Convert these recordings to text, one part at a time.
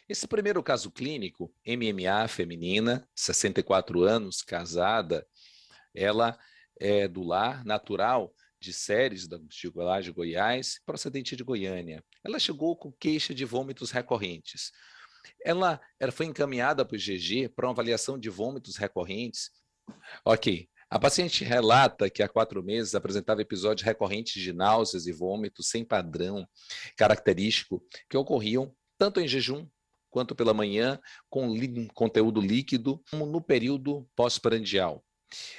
Esse primeiro caso clínico, MMA feminina, 64 anos, casada, ela é do lar natural de Ceres, de Goiás, procedente de Goiânia. Ela chegou com queixa de vômitos recorrentes. Ela foi encaminhada para o GG para uma avaliação de vômitos recorrentes. Ok. A paciente relata que há 4 meses apresentava episódios recorrentes de náuseas e vômitos sem padrão característico que ocorriam tanto em jejum quanto pela manhã, com conteúdo líquido, como no período pós-prandial,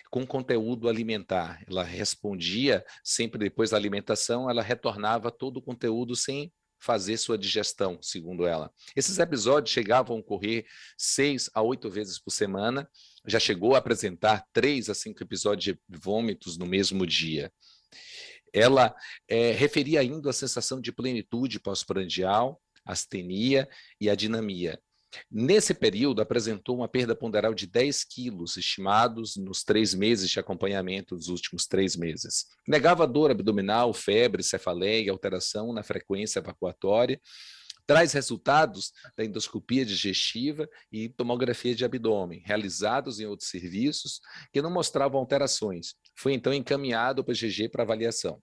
com conteúdo alimentar. Ela respondia sempre depois da alimentação, ela retornava todo o conteúdo sem fazer sua digestão, segundo ela. Esses episódios chegavam a ocorrer 6 a 8 vezes por semana, já chegou a apresentar 3 a 5 episódios de vômitos no mesmo dia. Ela referia ainda a sensação de plenitude pós-prandial, astenia e adinamia. Nesse período, apresentou uma perda ponderal de 10 quilos, estimados nos 3 meses de acompanhamento dos últimos 3 meses. Negava dor abdominal, febre, cefaleia e alteração na frequência evacuatória. Traz resultados da endoscopia digestiva e tomografia de abdômen, realizados em outros serviços, que não mostravam alterações. Foi então encaminhado para o GG para avaliação.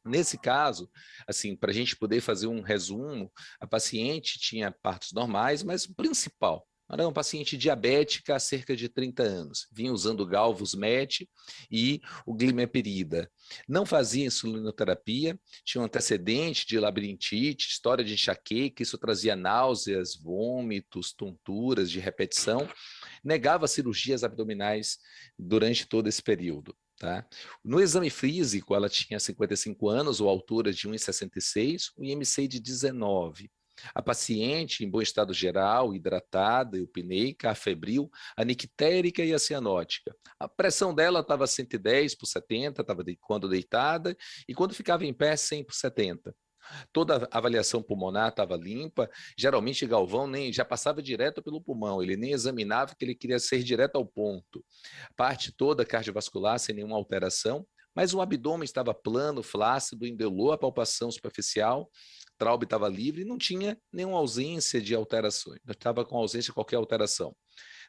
Nesse caso, assim, para a gente poder fazer um resumo, a paciente tinha partos normais, mas o principal, era uma paciente diabética há cerca de 30 anos, vinha usando Galvus MET e o Glimeprida. Não fazia insulinoterapia, tinha um antecedente de labirintite, história de enxaqueca, isso trazia náuseas, vômitos, tonturas de repetição, negava cirurgias abdominais durante todo esse período. Tá? No exame físico, ela tinha 55 anos, ou altura de 1,66, um IMC de 19. A paciente em bom estado geral, hidratada, eupneica, afebril, anictérica e acianótica. A pressão dela estava 110 por 70, estava quando deitada, e quando ficava em pé, 100 por 70. Toda a avaliação pulmonar estava limpa, geralmente Galvão nem já passava direto pelo pulmão, ele nem examinava, que ele queria ser direto ao ponto. Parte toda cardiovascular sem nenhuma alteração, mas o abdômen estava plano, flácido, indolor a palpação superficial, traube estava livre e não tinha nenhuma ausência de alterações, não estava com ausência de qualquer alteração.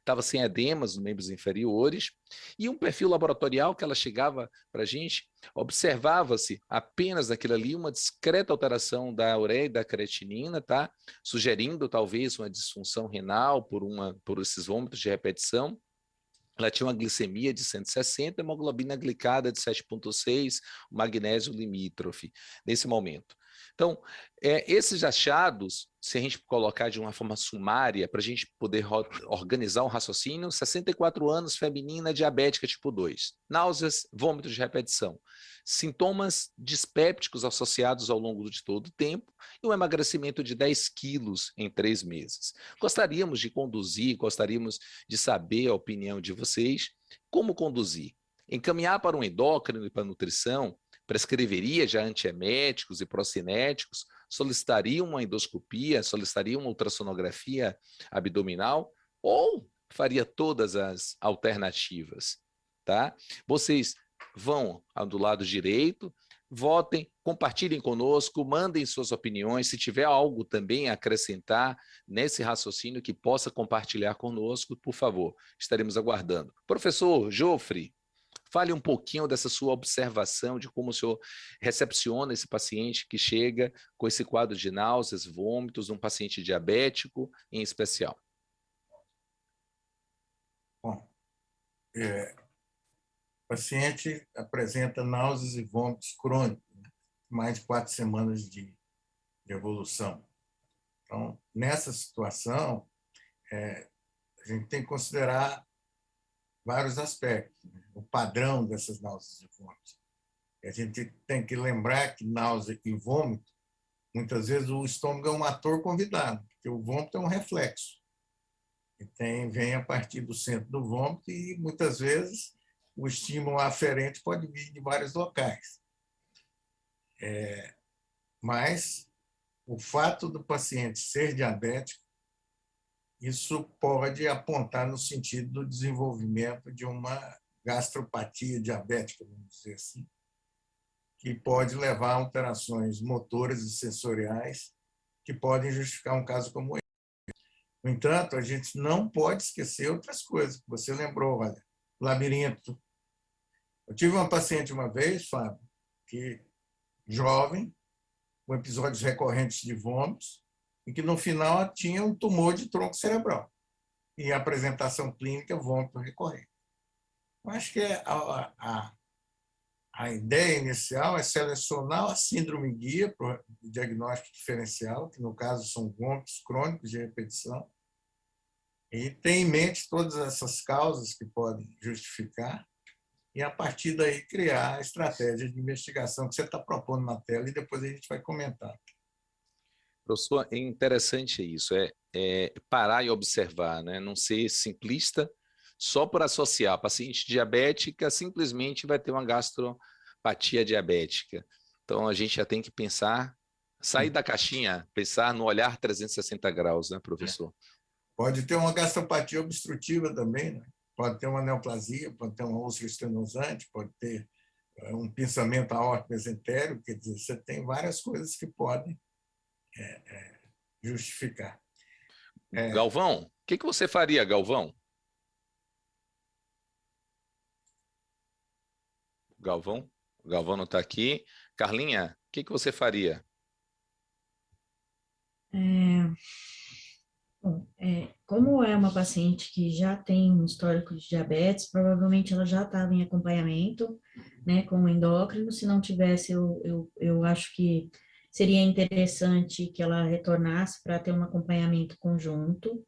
Estava sem edemas nos membros inferiores, e um perfil laboratorial que ela chegava para a gente, observava-se apenas naquilo ali uma discreta alteração da ureia e da creatinina, tá? Sugerindo talvez uma disfunção renal por esses vômitos de repetição. Ela tinha uma glicemia de 160, hemoglobina glicada de 7,6, magnésio limítrofe, nesse momento. Então, esses achados, se a gente colocar de uma forma sumária, para a gente poder organizar um raciocínio, 64 anos, feminina, diabética tipo 2, náuseas, vômitos de repetição, sintomas dispépticos associados ao longo de todo o tempo e um emagrecimento de 10 quilos em 3 meses. Gostaríamos de conduzir, gostaríamos de saber a opinião de vocês, como conduzir? Encaminhar para um endócrino e para nutrição, prescreveria já antieméticos e procinéticos, solicitaria uma endoscopia, solicitaria uma ultrassonografia abdominal, ou faria todas as alternativas, tá? Vocês vão do lado direito, votem, compartilhem conosco, mandem suas opiniões, se tiver algo também a acrescentar nesse raciocínio que possa compartilhar conosco, por favor, estaremos aguardando. Professor Jofre, fale um pouquinho dessa sua observação de como o senhor recepciona esse paciente que chega com esse quadro de náuseas, vômitos, um paciente diabético em especial. Bom, o paciente apresenta náuseas e vômitos crônicos, né? Mais de 4 semanas de evolução. Então, nessa situação, a gente tem que considerar vários aspectos, né? O padrão dessas náuseas e vômitos. A gente tem que lembrar que náusea e vômito, muitas vezes o estômago é um ator convidado, porque o vômito é um reflexo. Vem a partir do centro do vômito e, muitas vezes, o estímulo aferente pode vir de vários locais. Mas o fato do paciente ser diabético, isso pode apontar no sentido do desenvolvimento de uma gastropatia diabética, vamos dizer assim, que pode levar a alterações motoras e sensoriais que podem justificar um caso como esse. No entanto, a gente não pode esquecer outras coisas que você lembrou, olha, labirinto. Eu tive uma paciente uma vez, Fábio, que jovem, com episódios recorrentes de vômitos, e que no final ela tinha um tumor de tronco cerebral. E a apresentação clínica, vômito recorrente. Eu acho que a ideia inicial é selecionar a síndrome guia para o diagnóstico diferencial, que no caso são vômitos crônicos de repetição, e ter em mente todas essas causas que podem justificar, e a partir daí criar a estratégia de investigação que você está propondo na tela, e depois a gente vai comentar. Professor, é interessante isso, é parar e observar, né? Não ser simplista só por associar. A paciente diabética simplesmente vai ter uma gastropatia diabética. Então, a gente já tem que pensar, sair da caixinha, pensar no olhar 360 graus, né, professor? Pode ter uma gastropatia obstrutiva também, né? Pode ter uma neoplasia, pode ter uma úlcera estenosante, pode ter um pinçamento aórtico-mesentérico, quer dizer, você tem várias coisas que podem justificar. Galvão, o que você faria, Galvão? Galvão? O Galvão não está aqui. Carlinha, o que você faria? Bom, como é uma paciente que já tem um histórico de diabetes, provavelmente ela já estava em acompanhamento, né, com o endócrino. Se não tivesse, eu acho que seria interessante que ela retornasse para ter um acompanhamento conjunto,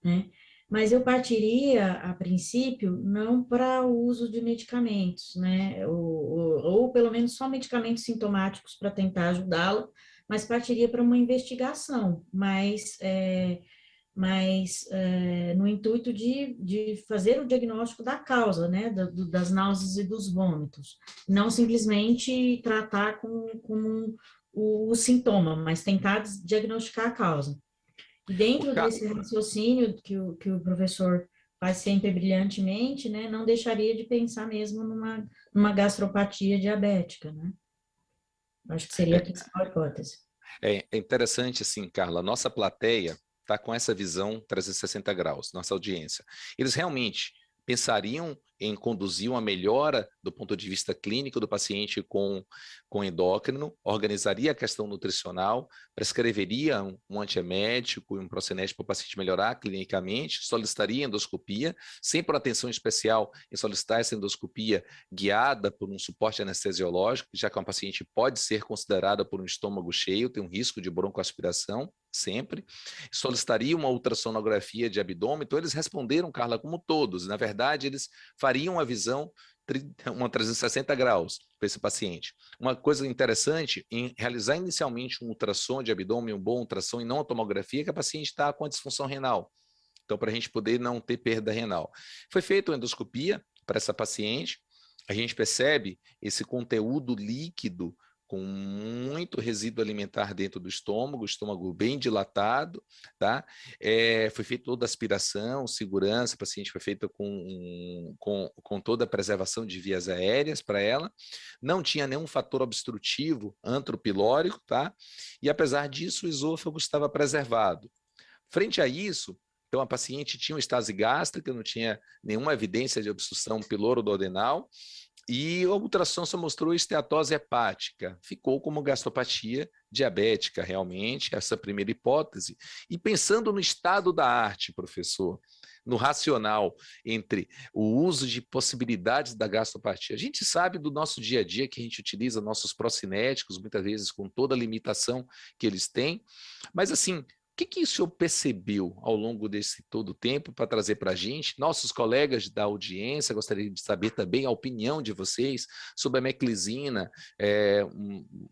né? Mas eu partiria, a princípio, não para o uso de medicamentos, né? Ou pelo menos só medicamentos sintomáticos para tentar ajudá-la, mas partiria para uma investigação, no intuito de fazer o diagnóstico da causa, né, das náuseas e dos vômitos, não simplesmente tratar com o sintoma, mas tentar diagnosticar a causa. E dentro desse raciocínio que o professor faz sempre brilhantemente, né, não deixaria de pensar mesmo numa gastropatia diabética, né? Acho que seria a principal hipótese. É interessante, assim, Carla, nossa plateia está com essa visão 360 graus, nossa audiência. Eles realmente pensariam em conduzir uma melhora do ponto de vista clínico do paciente com endócrino, organizaria a questão nutricional, prescreveria um antiemético e um procinético para o paciente melhorar clinicamente, solicitaria endoscopia, sem por atenção especial em solicitar essa endoscopia guiada por um suporte anestesiológico, já que uma paciente pode ser considerada por um estômago cheio, tem um risco de broncoaspiração, sempre, solicitaria uma ultrassonografia de abdômen. Então eles responderam, Carla, como todos, na verdade eles fariam uma visão, uma 360 graus para esse paciente. Uma coisa interessante em realizar inicialmente um ultrassom de abdômen, um bom ultrassom e não a tomografia, que a paciente está com a disfunção renal. Então, para a gente poder não ter perda renal. Foi feita uma endoscopia para essa paciente, a gente percebe esse conteúdo líquido com muito resíduo alimentar dentro do estômago bem dilatado, tá? Foi feita toda a aspiração, segurança, o paciente foi feita com toda a preservação de vias aéreas para ela, não tinha nenhum fator obstrutivo antropilórico, tá? E apesar disso, o esôfago estava preservado. Frente a isso, então a paciente tinha uma estase gástrica, não tinha nenhuma evidência de obstrução piloro-duodenal, e a ultrassom só mostrou esteatose hepática, ficou como gastropatia diabética, realmente, essa primeira hipótese. E pensando no estado da arte, professor, no racional entre o uso de possibilidades da gastropatia, a gente sabe do nosso dia a dia que a gente utiliza nossos procinéticos, muitas vezes com toda a limitação que eles têm, mas assim, o que o senhor percebeu ao longo desse todo o tempo para trazer para a gente? Nossos colegas da audiência, gostaria de saber também a opinião de vocês sobre a meclizina,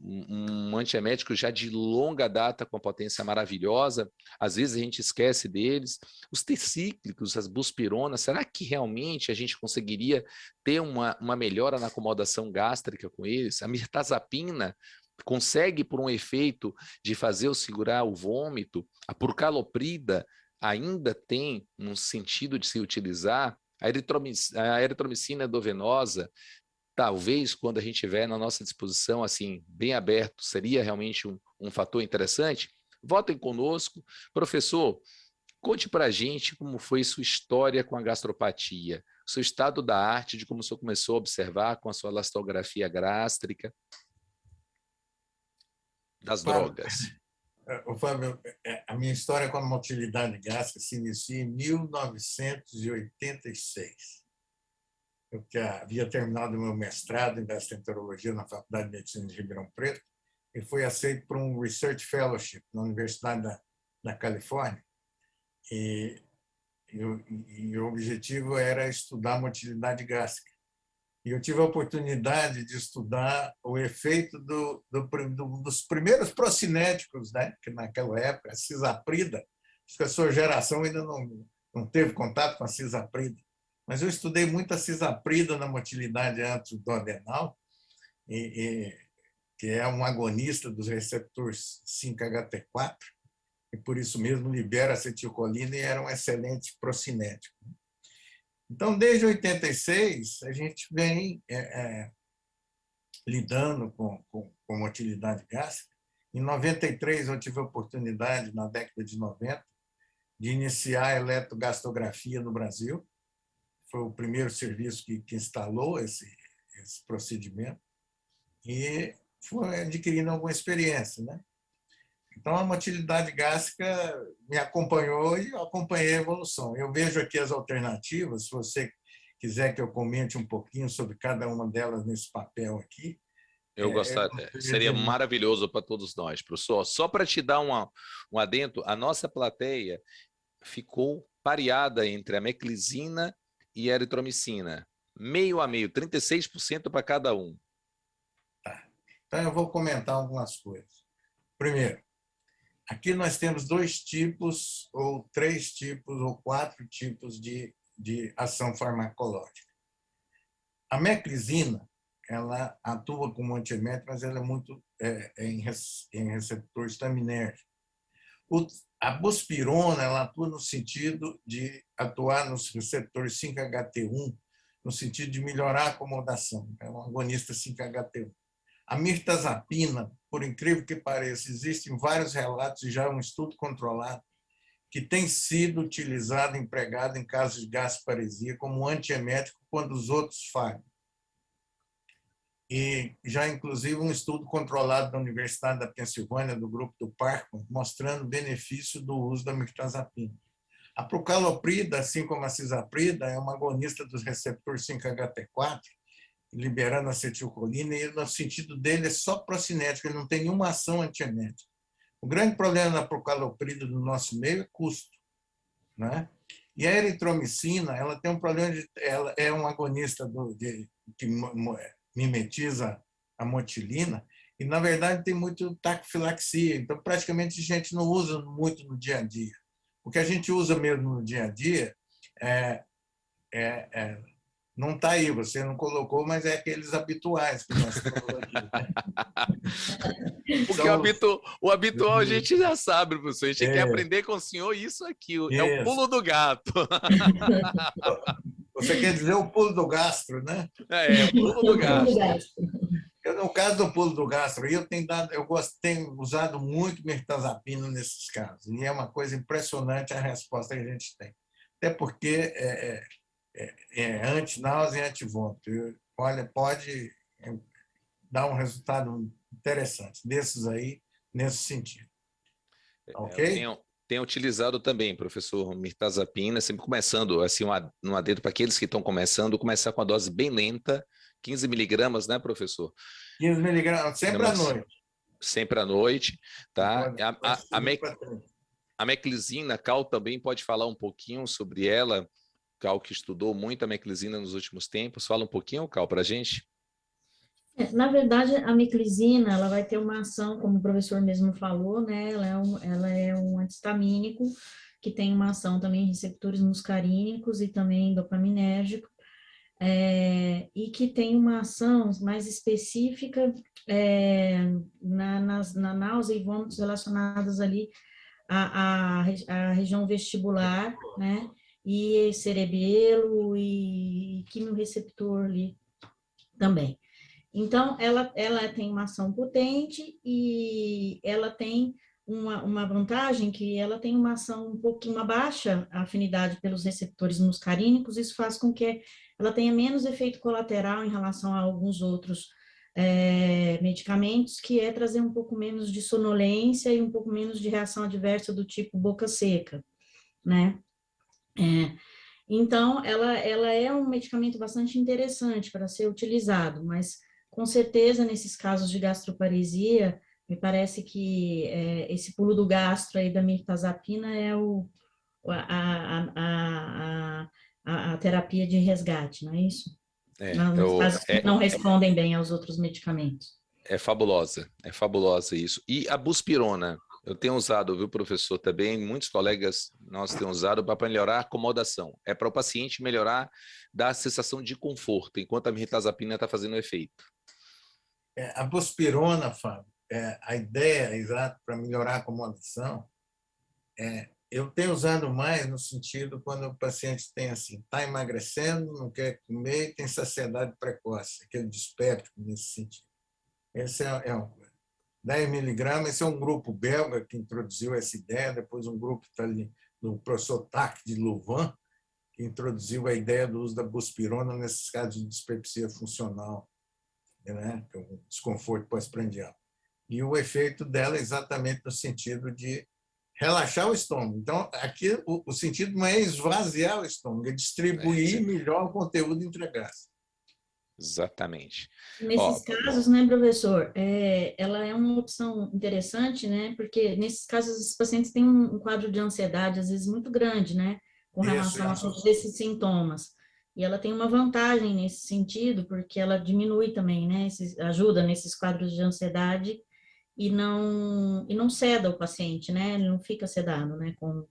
um antiemético já de longa data com potência maravilhosa, às vezes a gente esquece deles. Os tricíclicos, as buspironas, será que realmente a gente conseguiria ter uma melhora na acomodação gástrica com eles? A mirtazapina consegue, por um efeito de fazer segurar o vômito, a purcaloprida ainda tem um sentido de se utilizar, a eritromicina endovenosa, talvez quando a gente tiver na nossa disposição, assim, bem aberto, seria realmente um fator interessante? Votem conosco. Professor, Conte para a gente como foi sua história com a gastropatia, seu estado da arte, de como o senhor começou a observar com a sua elastografia gástrica, das drogas. Fábio, a minha história com a motilidade gástrica se inicia em 1986. Eu havia terminado o meu mestrado em gastroenterologia na Faculdade de Medicina de Ribeirão Preto e fui aceito para um Research Fellowship na Universidade da Califórnia. E o objetivo era estudar motilidade gástrica. E eu tive a oportunidade de estudar o efeito dos primeiros procinéticos, né? Que naquela época, a cisaprida, acho que a sua geração ainda não teve contato com a cisaprida, mas eu estudei muito a cisaprida na motilidade antroduodenal, que é um agonista dos receptores 5-HT4, e por isso mesmo libera acetilcolina e era um excelente procinético. Então, desde 86, a gente vem lidando com motilidade gástrica. Em 93, eu tive a oportunidade, na década de 90, de iniciar a eletrogastrografia no Brasil. Foi o primeiro serviço que instalou esse procedimento e foi adquirindo alguma experiência, né? Então, a motilidade gástrica me acompanhou e eu acompanhei a evolução. Eu vejo aqui as alternativas, se você quiser que eu comente um pouquinho sobre cada uma delas nesse papel aqui. Eu gostaria, seria maravilhoso para todos nós, professor. Só para te dar um adendo, a nossa plateia ficou pareada entre a meclizina e a eritromicina, meio a meio, 36% para cada um. Tá. Então, eu vou comentar algumas coisas. Primeiro, aqui nós temos 2 tipos, ou 3 tipos, ou 4 tipos de ação farmacológica. A meclizina, ela atua como antiemético, mas ela é muito em receptor estaminérgico. A buspirona, ela atua no sentido de atuar nos receptores 5-HT1, no sentido de melhorar a acomodação. É um agonista 5-HT1. A mirtazapina, por incrível que pareça, existem vários relatos e já é um estudo controlado que tem sido utilizado, empregado em casos de gastroparesia como antiemético quando os outros falham. E já, inclusive, um estudo controlado da Universidade da Pensilvânia, do grupo do Parkman, mostrando o benefício do uso da mirtazapina. A procaloprida, assim como a cisaprida, é uma agonista dos receptores 5-HT4, liberando acetilcolina, e no sentido dele é só procinético, ele não tem nenhuma ação antiemética. O grande problema da procaloprida do nosso meio é custo, né? E a eritromicina, ela tem um problema ela é um agonista que mimetiza a motilina e, na verdade, tem muito taquifilaxia. Então, praticamente, a gente não usa muito no dia a dia. O que a gente usa mesmo no dia a dia não está aí, você não colocou, mas é aqueles habituais que nós falamos aqui. Né? Porque o habitual a gente já sabe, professor. A gente quer aprender com o senhor isso aqui. É o pulo do gato. Você quer dizer o pulo do gastro, né? É o pulo do gastro. No caso do pulo do gastro, eu tenho usado muito mirtazapina nesses casos. E é uma coisa impressionante a resposta que a gente tem. Até porque é anti-náusea e anti-vômito. Olha, pode dar um resultado interessante desses aí, nesse sentido. Ok? Tenho utilizado também, professor, mirtazapina, sempre começando, assim, um adendo para aqueles que estão começando, começar com a dose bem lenta, 15 miligramas, né, professor? 15 miligramas, sempre à noite. Sempre à noite, tá? A meclizina, Cal também pode falar um pouquinho sobre ela, Cal que estudou muito a meclizina nos últimos tempos, fala um pouquinho, Cal, para a gente? Na verdade, a meclizina, ela vai ter uma ação, como o professor mesmo falou, né? Ela é um antistamínico, que tem uma ação também em receptores muscarínicos e também dopaminérgico, e que tem uma ação mais específica na náusea e vômitos relacionados ali à região vestibular, né? E cerebelo e quimiorreceptor ali também. Então, ela tem uma ação potente e ela tem uma vantagem que ela tem uma ação um pouquinho, uma baixa afinidade pelos receptores muscarínicos, isso faz com que ela tenha menos efeito colateral em relação a alguns outros medicamentos, que é trazer um pouco menos de sonolência e um pouco menos de reação adversa do tipo boca seca, né? Então, ela é um medicamento bastante interessante para ser utilizado, mas com certeza nesses casos de gastroparesia, me parece que esse pulo do gastro aí da mirtazapina é a terapia de resgate, não é isso? Nos casos que não respondem bem aos outros medicamentos. É fabulosa isso. E a buspirona, eu tenho usado, viu, professor, também, muitos colegas nós temos usado para melhorar a acomodação. É para o paciente melhorar da sensação de conforto, enquanto a mirtazapina está fazendo efeito. A buspirona, Fábio, a ideia exata para melhorar a acomodação, eu tenho usado mais no sentido quando o paciente tem assim, está emagrecendo, não quer comer, tem saciedade precoce, aquele dispéptico nesse sentido. Esse é um 10 miligramas, esse é um grupo belga que introduziu essa ideia, depois um grupo está ali, do professor Tac de Louvain, que introduziu a ideia do uso da buspirona nesses casos de dispepsia funcional, né? Que é um desconforto pós-prandial. E o efeito dela é exatamente no sentido de relaxar o estômago. Então, aqui o sentido não é esvaziar o estômago, é distribuir melhor o conteúdo intragástrico. Exatamente. Nesses casos, né, professor, ela é uma opção interessante, né, porque nesses casos os pacientes têm um quadro de ansiedade, às vezes, muito grande, né, com relação a todos esses sintomas. E ela tem uma vantagem nesse sentido, porque ela diminui também, né, ajuda nesses quadros de ansiedade e não ceda o paciente, né, ele não fica sedado, né, como,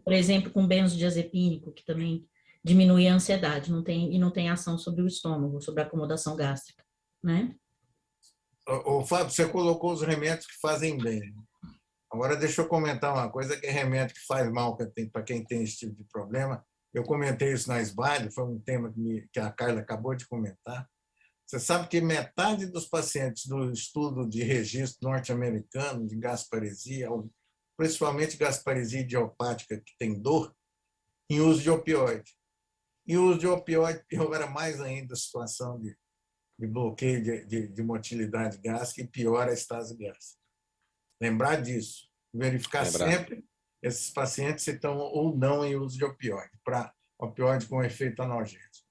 por exemplo, com benzodiazepínico, que também diminui a ansiedade, não tem ação sobre o estômago, sobre a acomodação gástrica, né? Fábio, você colocou os remédios que fazem bem. Agora, deixa eu comentar uma coisa, que é remédio que faz mal para quem tem esse tipo de problema. Eu comentei isso na SBAD, foi um tema que a Carla acabou de comentar. Você sabe que metade dos pacientes do estudo de registro norte-americano de gasparesia, principalmente gasparesia idiopática, que tem dor, em uso de opioide. E o uso de opioide piora mais ainda a situação de bloqueio de motilidade gástrica e piora a estase gástrica. Lembrar disso. Verificar sempre esses pacientes se estão ou não em uso de opioide, para opioide com efeito analgésico.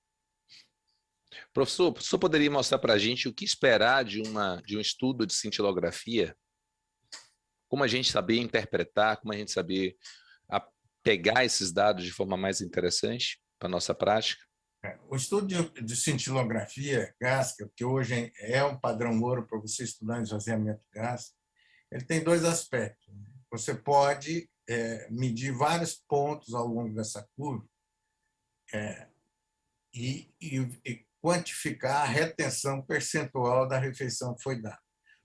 Professor, o senhor poderia mostrar para a gente o que esperar de um estudo de cintilografia? Como a gente saber interpretar, como a gente saber pegar esses dados de forma mais interessante para a nossa prática? O estudo de cintilografia gástrica, que hoje é um padrão ouro para você estudar esvaziamento gástrico, ele tem dois aspectos. Você pode medir vários pontos ao longo dessa curva e quantificar a retenção percentual da refeição que foi dada.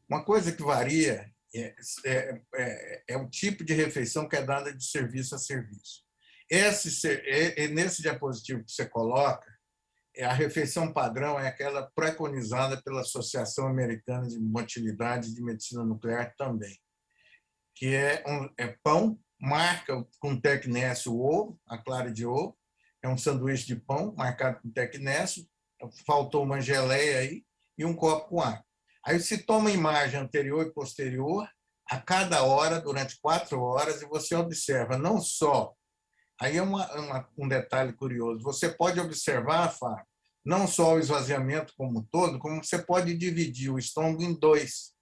Uma coisa que varia é o tipo de refeição que é dada de serviço a serviço. Nesse diapositivo que você coloca, a refeição padrão é aquela preconizada pela Associação Americana de Motilidade e de Medicina Nuclear também, que é pão, marca com tecnésio o ovo, a clara de ovo, é um sanduíche de pão marcado com tecnésio, faltou uma geleia aí e um copo com água. Aí se toma imagem anterior e posterior a cada hora, durante 4 horas, e você observa não só... Aí é um detalhe curioso. Você pode observar, Fábio, não só o esvaziamento como um todo, como você pode dividir o estômago em 2,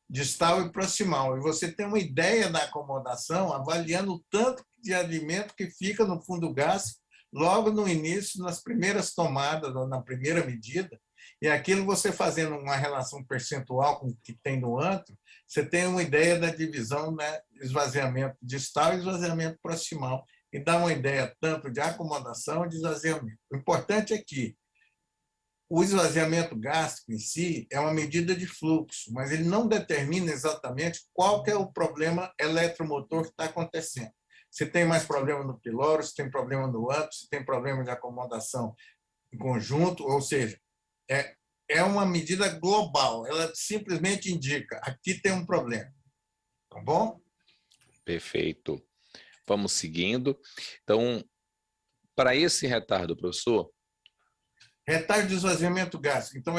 distal e proximal. E você tem uma ideia da acomodação avaliando o tanto de alimento que fica no fundo gástrico logo no início, nas primeiras tomadas, ou na primeira medida. E aquilo você fazendo uma relação percentual com o que tem no antro, você tem uma ideia da divisão, né, esvaziamento distal e esvaziamento proximal. E dá uma ideia tanto de acomodação e de esvaziamento. O importante é que o esvaziamento gástrico em si é uma medida de fluxo, mas ele não determina exatamente qual que é o problema eletromotor que está acontecendo. Se tem mais problema no piloro, se tem problema no antro, se tem problema de acomodação em conjunto, ou seja, é uma medida global. Ela simplesmente indica, aqui tem um problema. Tá bom? Perfeito. Vamos seguindo. Então, para esse retardo, professor? Retardo de esvaziamento gástrico. Então,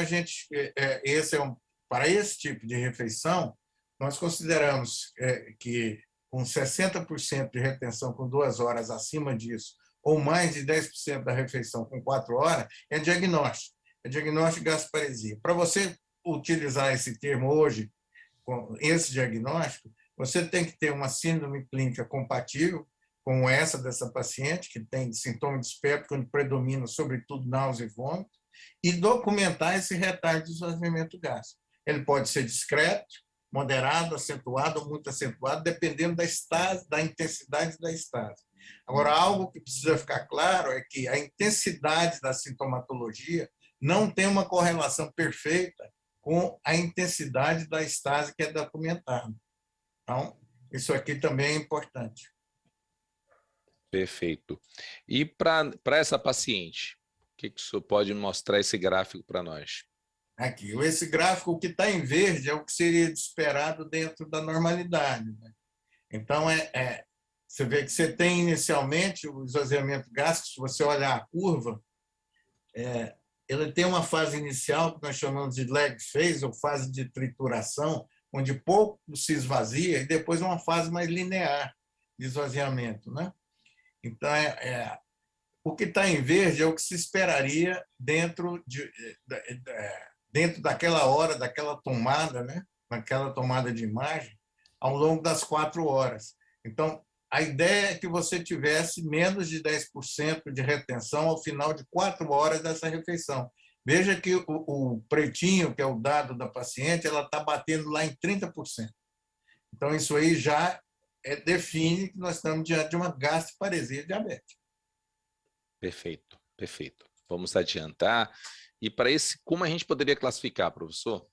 para esse tipo de refeição, nós consideramos que com 60% de retenção com 2 horas acima disso, ou mais de 10% da refeição com 4 horas, é diagnóstico. É diagnóstico de gastroparesia. Para você utilizar esse termo hoje, com esse diagnóstico, você tem que ter uma síndrome clínica compatível com essa dessa paciente, que tem sintoma dispéptico, onde predomina, sobretudo, náusea e vômito, e documentar esse retardo de esvaziamento gástrico. Ele pode ser discreto, moderado, acentuado ou muito acentuado, dependendo da estase, da intensidade da estase. Agora, algo que precisa ficar claro é que a intensidade da sintomatologia não tem uma correlação perfeita com a intensidade da estase que é documentada. Então, isso aqui também é importante. Perfeito. E para essa paciente, o que o senhor pode mostrar esse gráfico para nós? Aqui, esse gráfico, o que está em verde é o que seria esperado dentro da normalidade, né? Então, você vê que você tem inicialmente o esvaziamento gástrico, se você olhar a curva, ele tem uma fase inicial que nós chamamos de lag phase, ou fase de trituração, onde pouco se esvazia, e depois uma fase mais linear de esvaziamento, né? Então, o que está em verde é o que se esperaria dentro daquela hora, daquela tomada, né? Naquela tomada de imagem, ao longo das 4 horas. Então, a ideia é que você tivesse menos de 10% de retenção ao final de 4 horas dessa refeição. Veja que o pretinho, que é o dado da paciente, ela está batendo lá em 30%. Então, isso aí já define que nós estamos diante de uma gastroparesia diabética. Perfeito, perfeito. Vamos adiantar. E para esse, como a gente poderia classificar, professor?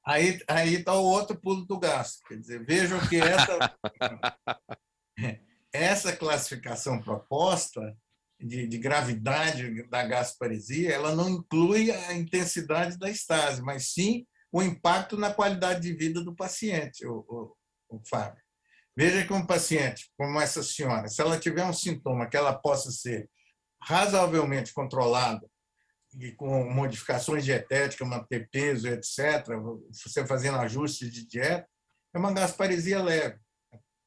Aí está o outro pulo do gasto. Quer dizer, vejam que essa classificação proposta de gravidade da gastroparesia, ela não inclui a intensidade da estase, mas sim o impacto na qualidade de vida do paciente, o Fábio. Veja que um paciente como essa senhora, se ela tiver um sintoma que ela possa ser razoavelmente controlado e com modificações dietéticas, manter peso, etc., você fazendo ajustes de dieta, é uma gastroparesia leve,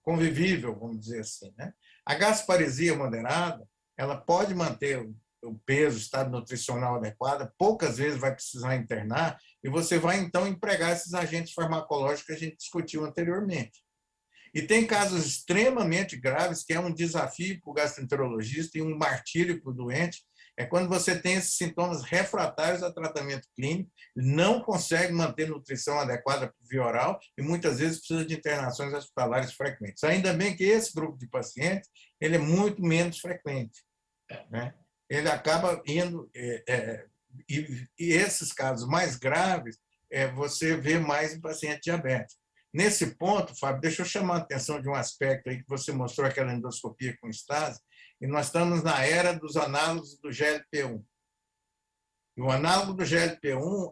convivível, vamos dizer assim, né? A gastroparesia moderada, ela pode manter o peso, o estado nutricional adequado, poucas vezes vai precisar internar, e você vai, então, empregar esses agentes farmacológicos que a gente discutiu anteriormente. E tem casos extremamente graves, que é um desafio para o gastroenterologista e um martírio para o doente, é quando você tem esses sintomas refratários a tratamento clínico, não consegue manter nutrição adequada por via oral e muitas vezes precisa de internações hospitalares frequentes. Ainda bem que esse grupo de pacientes ele é muito menos frequente, né? Ele acaba indo... e esses casos mais graves, você vê mais em paciente diabético. Nesse ponto, Fábio, deixa eu chamar a atenção de um aspecto aí que você mostrou, aquela endoscopia com estase, e nós estamos na era dos análogos do GLP-1. E o análogo do GLP-1,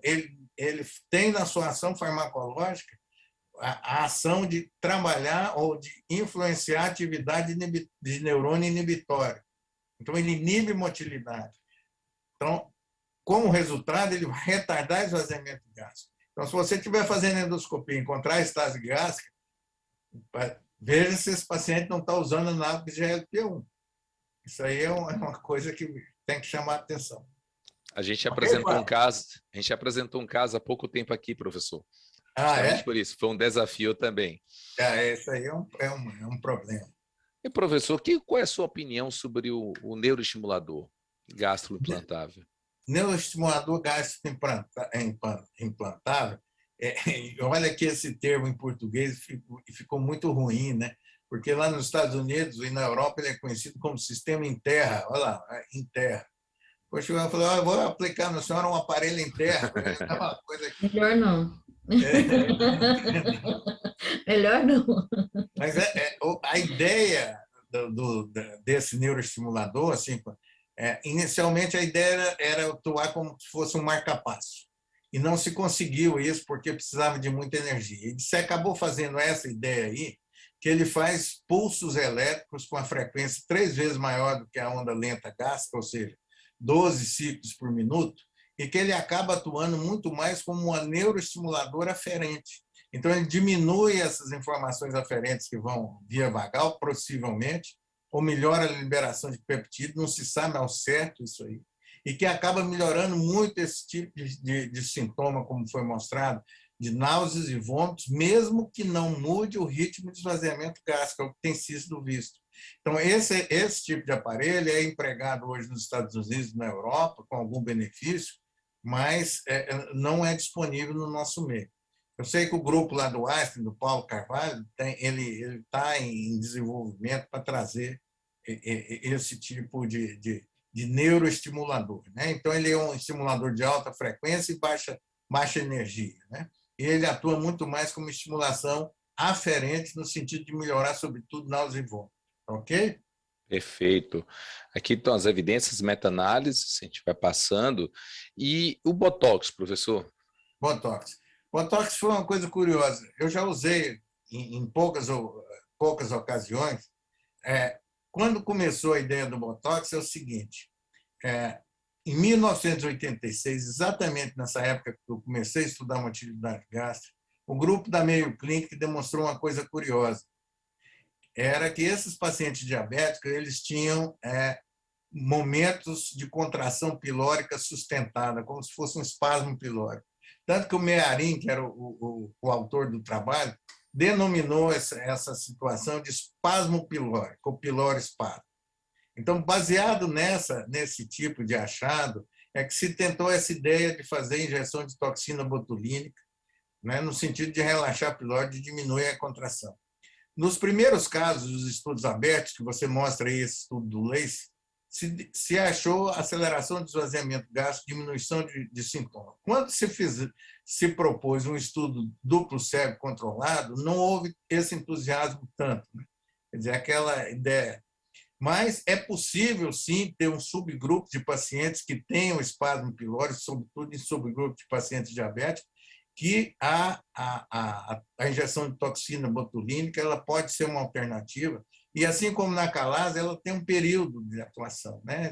ele tem na sua ação farmacológica a ação de trabalhar ou de influenciar a atividade de neurônio inibitório. Então, ele inibe motilidade. Então, como resultado, ele vai retardar o esvaziamento gástrico. Então, se você estiver fazendo endoscopia e encontrar estase gástrica, veja se esse paciente não está usando análogo de GLP-1. Isso aí é uma coisa que tem que chamar a atenção. A gente apresentou um caso há pouco tempo aqui, professor. Justamente por isso, foi um desafio também. Isso aí é um problema. E, professor, qual é a sua opinião sobre o neuroestimulador gastroimplantável? Neuroestimulador gastroimplantável, olha que esse termo em português ficou muito ruim, né? Porque lá nos Estados Unidos e na Europa ele é conhecido como sistema Interra. Olha lá, Interra. Poxa, eu falei, eu vou aplicar na senhora um aparelho Interra. É uma coisa que... Melhor não. Melhor não. Mas a ideia desse neuroestimulador, assim, inicialmente a ideia era atuar como se fosse um marca-passo. E não se conseguiu isso porque precisava de muita energia. E você acabou fazendo essa ideia aí, que ele faz pulsos elétricos com a frequência 3 vezes maior do que a onda lenta gástrica, ou seja, 12 ciclos por minuto, e que ele acaba atuando muito mais como uma neuroestimuladora aferente. Então, ele diminui essas informações aferentes que vão via vagal, possivelmente, ou melhora a liberação de peptídeo, não se sabe ao certo isso aí, e que acaba melhorando muito esse tipo de sintoma, como foi mostrado, de náuseas e vômitos, mesmo que não mude o ritmo de esvaziamento gástrico, é o que tem sido visto. Então, esse tipo de aparelho é empregado hoje nos Estados Unidos e na Europa, com algum benefício, mas não é disponível no nosso meio. Eu sei que o grupo lá do Einstein, do Paulo Carvalho, ele está em desenvolvimento para trazer esse tipo de neuroestimulador, né? Então, ele é um estimulador de alta frequência e baixa energia, né? E ele atua muito mais como estimulação aferente, no sentido de melhorar, sobretudo, náusea e vômito. Ok? Perfeito. Aqui estão as evidências, meta-análises, a gente vai passando. E o Botox, professor? Botox. Botox foi uma coisa curiosa. Eu já usei em poucas ocasiões. Quando começou a ideia do Botox, é o seguinte. Em 1986, exatamente nessa época que eu comecei a estudar motilidade gástrica, o grupo da Mayo Clinic demonstrou uma coisa curiosa. Era que esses pacientes diabéticos eles tinham momentos de contração pilórica sustentada, como se fosse um espasmo pilórico. Tanto que o Mearin, que era o autor do trabalho, denominou essa situação de espasmo pilórico, ou piloroespasmo. Então, baseado nesse tipo de achado, é que se tentou essa ideia de fazer injeção de toxina botulínica, né, no sentido de relaxar a pilóide e diminuir a contração. Nos primeiros casos dos estudos abertos, que você mostra aí, esse estudo do Lacey, se achou aceleração de esvaziamento gástrico, diminuição de sintomas. Quando se propôs um estudo duplo cego controlado, não houve esse entusiasmo tanto, né? Quer dizer, aquela ideia. Mas é possível, sim, ter um subgrupo de pacientes que tenham espasmo pilórico, sobretudo em subgrupo de pacientes diabéticos, que a injeção de toxina botulínica ela pode ser uma alternativa. E, assim como na calase, ela tem um período de atuação, né?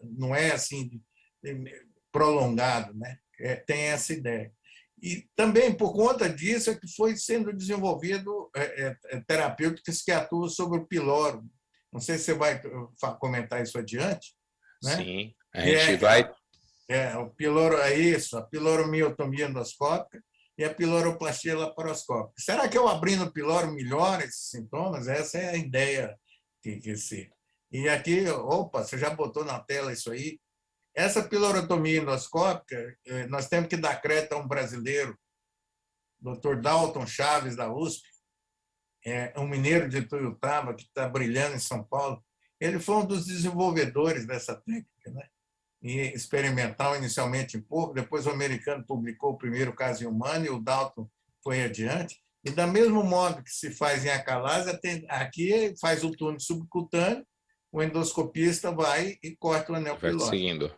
Não é assim prolongado, né? Tem essa ideia. E também, por conta disso, é que foi sendo desenvolvido terapêuticas que atuam sobre o piloro. Não sei se você vai comentar isso adiante, né? Sim, a gente vai... O piloro é isso, a piloromiotomia endoscópica e a piloroplastia laparoscópica. Será que eu abrindo o piloro melhora esses sintomas? Essa é a ideia que se... E aqui, opa, você já botou na tela isso aí. Essa pilorotomia endoscópica, nós temos que dar crédito a um brasileiro, Dr. Dalton Chaves, da USP, um mineiro de Tuiutaba, que está brilhando em São Paulo. Ele foi um dos desenvolvedores dessa técnica, né? E experimental inicialmente em porco, depois o americano publicou o primeiro caso em humano e o Dalton foi adiante. E, da mesmo modo que se faz em acalase, aqui faz o túnel subcutâneo, o endoscopista vai e corta o anel pilórico. Vai seguindo.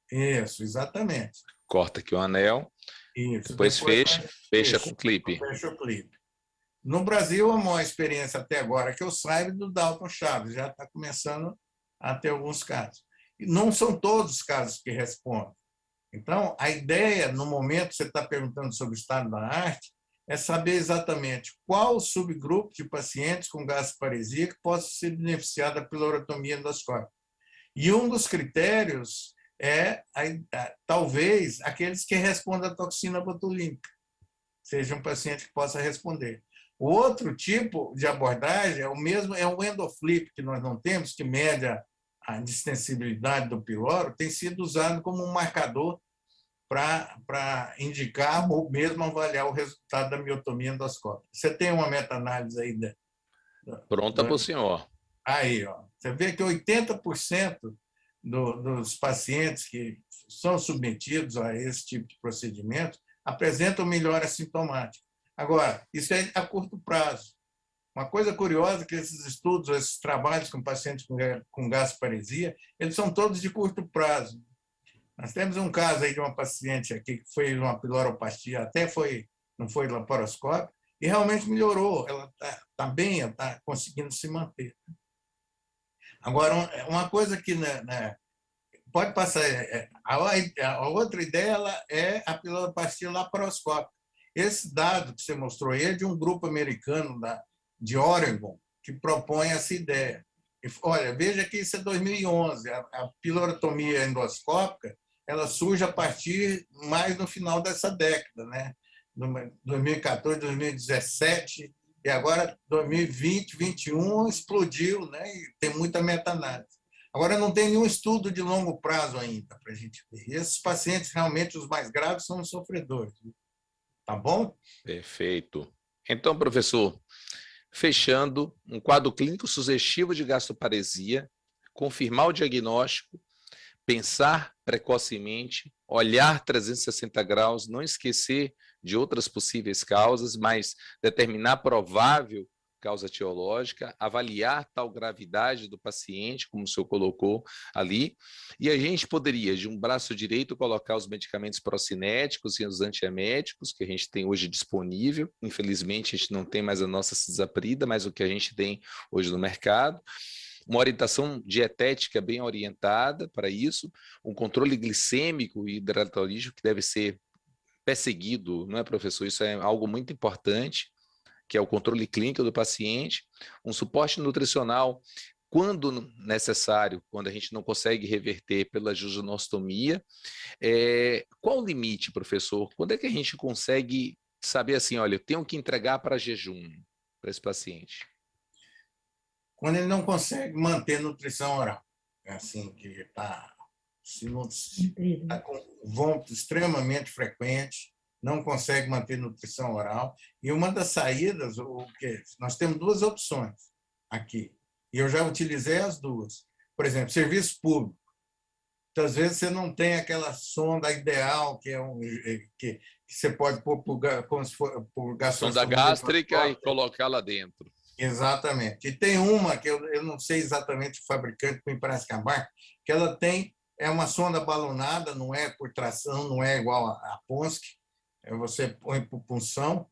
Isso, exatamente. Corta aqui o anel, isso. Depois fecha com clipe. Fecha o clipe. No Brasil, a maior experiência até agora que eu saiba é do Dalton Chaves, já está começando a ter alguns casos. Não são todos os casos que respondem. Então, a ideia, no momento que você está perguntando sobre o estado da arte, é saber exatamente qual subgrupo de pacientes com gastroparesia que possa ser beneficiado da pilorotomia endoscópica. E um dos critérios é, talvez, aqueles que respondam à toxina botulínica, seja um paciente que possa responder. O outro tipo de abordagem é o mesmo, é o endoflip, que nós não temos, que mede a distensibilidade do piloro, tem sido usado como um marcador para indicar ou mesmo avaliar o resultado da miotomia endoscópica. Você tem uma meta-análise aí? Pronta para o senhor. Aí, ó, você vê que 80% dos pacientes que são submetidos a esse tipo de procedimento apresentam melhora sintomática. Agora, isso é a curto prazo. Uma coisa curiosa é que esses estudos, esses trabalhos com pacientes com gastroparesia, eles são todos de curto prazo. Nós temos um caso aí de uma paciente aqui que fez uma piloroplastia, não foi laparoscópica, e realmente melhorou. Ela bem, está conseguindo se manter. Agora, uma coisa que pode passar, a outra ideia é a piloroplastia laparoscópica. Esse dado que você mostrou aí é de um grupo americano de Oregon, que propõe essa ideia. Olha, veja que isso é 2011, a pilorotomia endoscópica ela surge a partir mais no final dessa década, né? 2014, 2017, e agora 2020, 2021 explodiu, né? E tem muita meta-análise. Agora, não tem nenhum estudo de longo prazo ainda para a gente ver. E esses pacientes, realmente, os mais graves, são os sofredores. Tá bom? Perfeito. Então, professor, fechando, um quadro clínico sugestivo de gastroparesia, confirmar o diagnóstico, pensar precocemente, olhar 360 graus, não esquecer de outras possíveis causas, mas determinar provável causa etiológica, avaliar tal gravidade do paciente, como o senhor colocou ali, e a gente poderia, de um braço direito, colocar os medicamentos procinéticos e os antieméticos que a gente tem hoje disponível. Infelizmente, a gente não tem mais a nossa cisaprida, mas o que a gente tem hoje no mercado. Uma orientação dietética bem orientada para isso, um controle glicêmico e hidratolítico que deve ser perseguido, não é, professor? Isso é algo muito importante, que é o controle clínico do paciente, um suporte nutricional quando necessário, quando a gente não consegue reverter pela jejunostomia. Qual o limite, professor? Quando é que a gente consegue saber assim, olha, eu tenho que entregar para jejum para esse paciente? Quando ele não consegue manter nutrição oral, é assim, que está com vômito extremamente frequente, não consegue manter nutrição oral. E uma das saídas, nós temos duas opções aqui, e eu já utilizei as duas. Por exemplo, serviço público. Muitas vezes você não tem aquela sonda ideal, que você pode pôr como se for por sonda gástrica e colocar lá dentro. Exatamente. E tem uma que eu não sei exatamente o fabricante, me parece que é a marca, que ela é uma sonda balonada, não é por tração, não é igual a Ponsky, você põe por punção,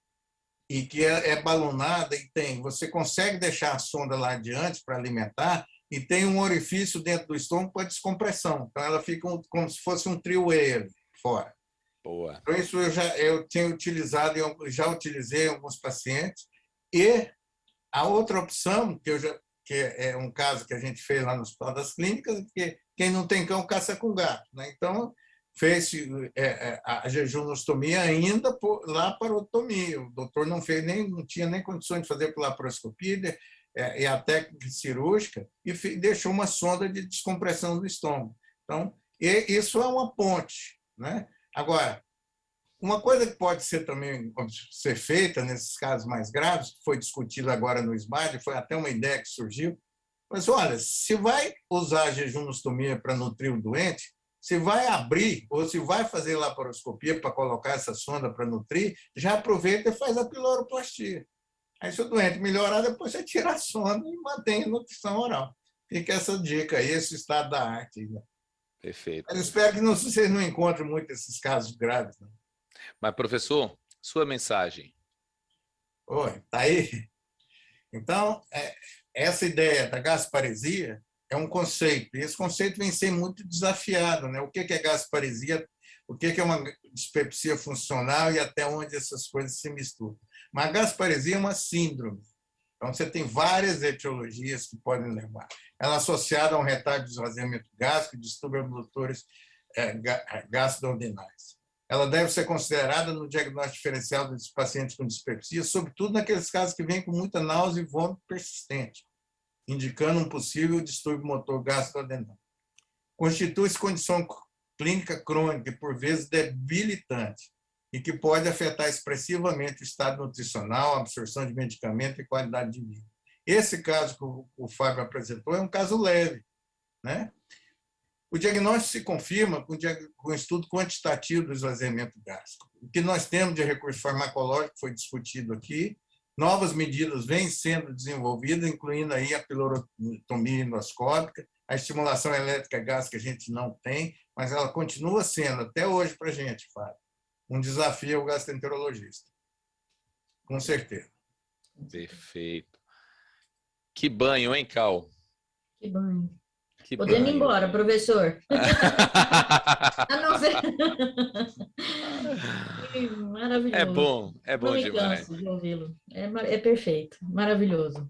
e que é balonada e você consegue deixar a sonda lá adiante para alimentar, e tem um orifício dentro do estômago para descompressão. Então, ela fica como se fosse um three-way ali fora. Boa. Então, isso eu tenho utilizado, eu já utilizei em alguns pacientes. E a outra opção, que é um caso que a gente fez lá no Hospital das Clínicas, que quem não tem cão caça com gato, né? Então, fez a jejunostomia ainda por laparotomia. O doutor não tinha nem condições de fazer por laparoscopia e a técnica cirúrgica, e deixou uma sonda de descompressão do estômago. Então, isso é uma ponte, né? Agora, uma coisa que pode ser feita nesses casos mais graves, que foi discutido agora no SMAD, foi até uma ideia que surgiu, mas olha, se vai usar a jejunostomia para nutrir o doente, se vai abrir ou se vai fazer laparoscopia para colocar essa sonda para nutrir, já aproveita e faz a piloroplastia. Aí, se o doente melhorar, depois você tira a sonda e mantém a nutrição oral. Fica essa dica aí, esse estado da arte. Né? Perfeito. Eu espero que vocês não encontrem muito esses casos graves. Né? Mas, professor, sua mensagem. Oi, tá aí? Então, essa ideia da gasparesia é um conceito, e esse conceito vem sendo muito desafiado. Né? O que é gasparesia, o que é uma dispepsia funcional e até onde essas coisas se misturam. Mas a gasparesia é uma síndrome. Então, você tem várias etiologias que podem levar. Ela é associada a um retardo de esvaziamento gástrico e distúrbios abdutores gastrodenais. Ela deve ser considerada no diagnóstico diferencial dos pacientes com dispepsia, sobretudo naqueles casos que vêm com muita náusea e vômito persistente, indicando um possível distúrbio motor gastrodenal. Constitui-se condição clínica crônica e, por vezes, debilitante, e que pode afetar expressivamente o estado nutricional, a absorção de medicamento e qualidade de vida. Esse caso que o Fábio apresentou é um caso leve, né? O diagnóstico se confirma com o estudo quantitativo do esvaziamento gástrico. O que nós temos de recurso farmacológico foi discutido aqui, novas medidas vêm sendo desenvolvidas, incluindo aí a pilorotomia endoscópica, a estimulação elétrica gástrica a gente não tem, mas ela continua sendo, até hoje, para a gente, Fábio, um desafio ao gastroenterologista. Com certeza. Perfeito. Que banho, hein, Cal? Que banho. Que Podendo ir banho. embora, professor. A não ser... Maravilhoso. É bom Não me demais. canso de ouvi-lo. É perfeito, maravilhoso.